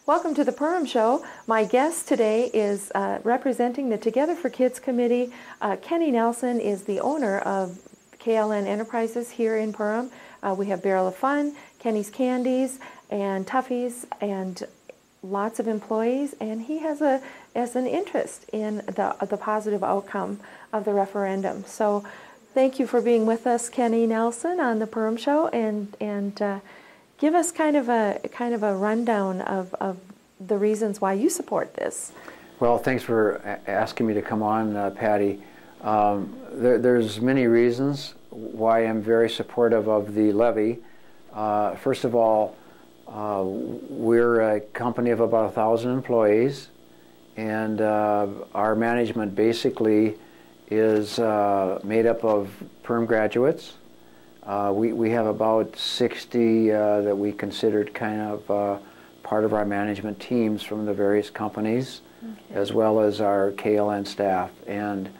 Welcome to the Perham Show. My guest today is representing the Together for Kids Committee. Kenny Nelson is the owner of KLN Enterprises here in Perham. We have Barrel of Fun, Kenny's Candies, and Tuffy's, and lots of employees. And he has an interest in the positive outcome of the referendum. So thank you for being with us, Kenny Nelson, on the Perham Show, and give us kind of a rundown of the reasons why you support this. Well, thanks for asking me to come on, Patty. There's many reasons why I'm very supportive of the levy. First of all, we're a company of about 1,000 employees, and our management basically is made up of Perham graduates. We have about 60 that we considered kind of part of our management teams from the various companies, as well as our KLN staff. And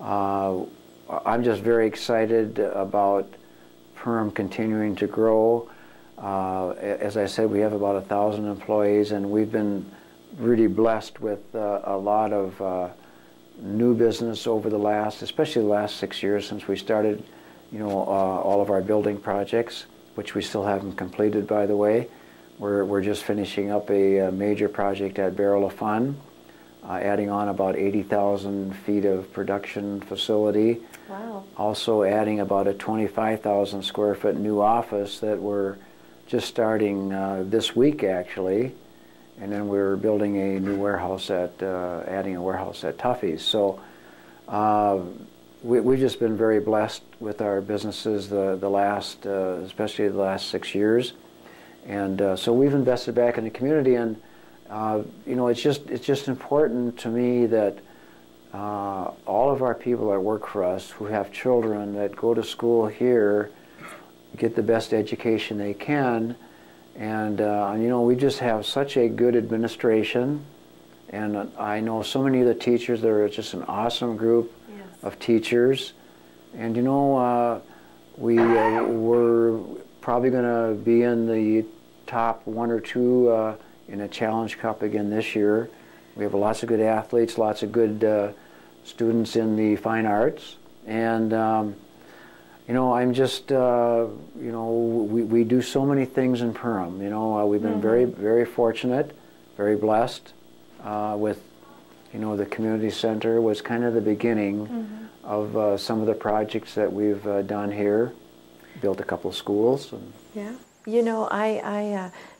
I'm just very excited about Perham continuing to grow. As I said, we have about 1,000 employees, and we've been really blessed with a lot of new business over the last, especially the last 6 years since we started, all of our building projects, which we still haven't completed, by the way. We're just finishing up a major project at Barrel of Fun, adding on about 80,000 feet of production facility. Wow. Also adding about a 25,000 square foot new office that we're just starting this week, actually. And then we're building a new warehouse adding a warehouse at Tuffy's. So we've just been very blessed with our businesses especially the last 6 years. And so we've invested back in the community, and it's just important to me that all of our people that work for us, who have children that go to school here, get the best education they can. And we just have such a good administration, and I know so many of the teachers. They're just an awesome group of teachers, and we're probably going to be in the top 1 or 2 in a Challenge Cup again this year. We have lots of good athletes, lots of good students in the fine arts, and I'm just we do so many things in Perham. We've been very, very fortunate, very blessed with the community center was kind of the beginning of some of the projects that we've done here. Built a couple of schools. Yeah.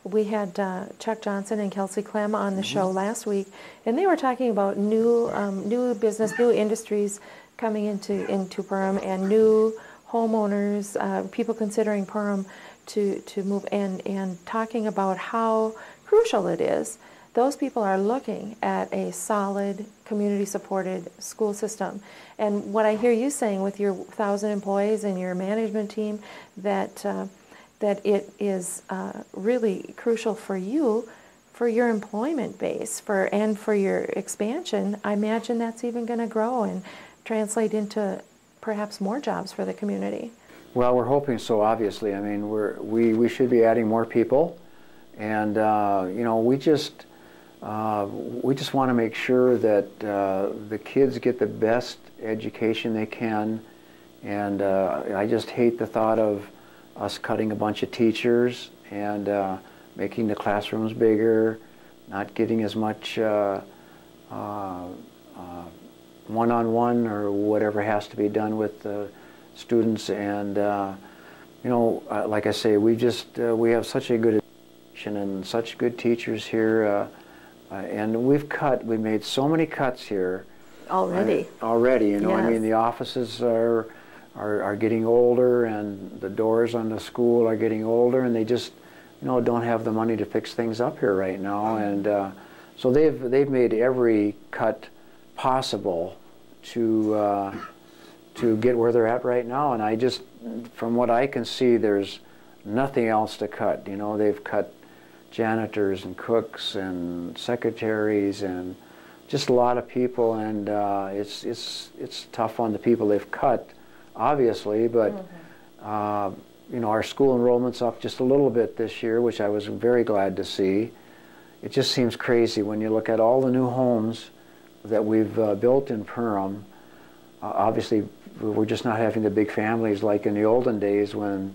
We had Chuck Johnson and Kelsey Clem on the show last week, and they were talking about new business, new industries coming into Perham, and new homeowners, people considering Perham to move, and talking about how crucial it is. Those people are looking at a solid, community-supported school system. And what I hear you saying with your 1,000 employees and your management team, that it is really crucial for you, for your employment base, and for your expansion. I imagine that's even going to grow and translate into perhaps more jobs for the community. Well, we're hoping so, obviously. I mean, we should be adding more people, and we just want to make sure that the kids get the best education they can, and I just hate the thought of us cutting a bunch of teachers and making the classrooms bigger, not getting as much one-on-one or whatever has to be done with the students. And like I say, we have such a good education and such good teachers here, and we've made so many cuts here already. Yes. I mean, the offices are getting older, and the doors on the school are getting older, and they just don't have the money to fix things up here right now. And so they've made every cut possible to get where they're at right now. And I just, from what I can see, there's nothing else to cut. They've cut janitors and cooks and secretaries and just a lot of people, and it's tough on the people they've cut, obviously, but our school enrollment's up just a little bit this year, which I was very glad to see. it just seems crazy when you look at all the new homes that we've built in Perham. Obviously, we're just not having the big families like in the olden days when,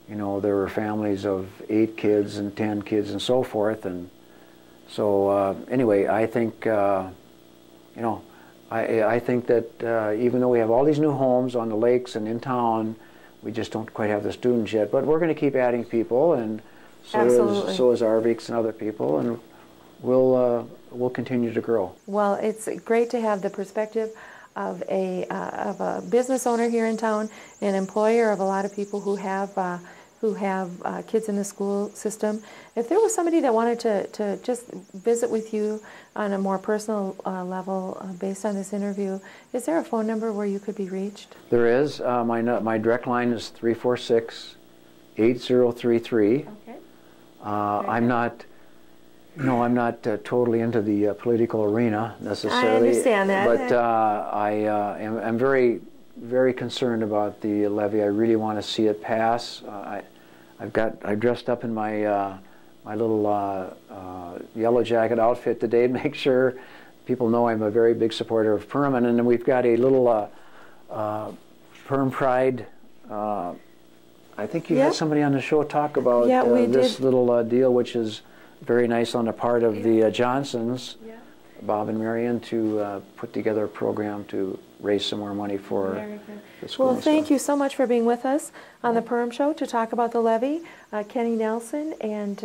you know, there were families of 8 kids and 10 kids and so forth. And so anyway, I think, you know, I think that even though we have all these new homes on the lakes and in town, we just don't quite have the students yet. But we're going to keep adding people, and so is Arvik's and other people, and we'll continue to grow. Well, it's great to have the perspective of a business owner here in town, an employer of a lot of people who have kids in the school system. If there was somebody that wanted to just visit with you on a more personal level based on this interview, is there a phone number where you could be reached? There is. My direct line is 346-8033. Okay. I'm not totally into the political arena necessarily. I understand that. But I'm very, very concerned about the levy. I really want to see it pass. I dressed up in my my little yellow jacket outfit today to make sure people know I'm a very big supporter of Perham. And then we've got a little Perham Pride. I think you had somebody on the show talk about this little deal, which is very nice on the part of the Johnsons, Bob and Marion, to put together a program to raise some more money for the school. Well, thank you so much for being with us on the Perham Show to talk about the levy. Kenny Nelson, and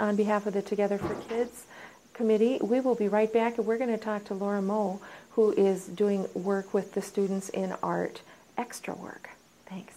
on behalf of the Together for Kids committee, we will be right back, and we're going to talk to Laura Moe, who is doing work with the students in art, extra work. Thanks.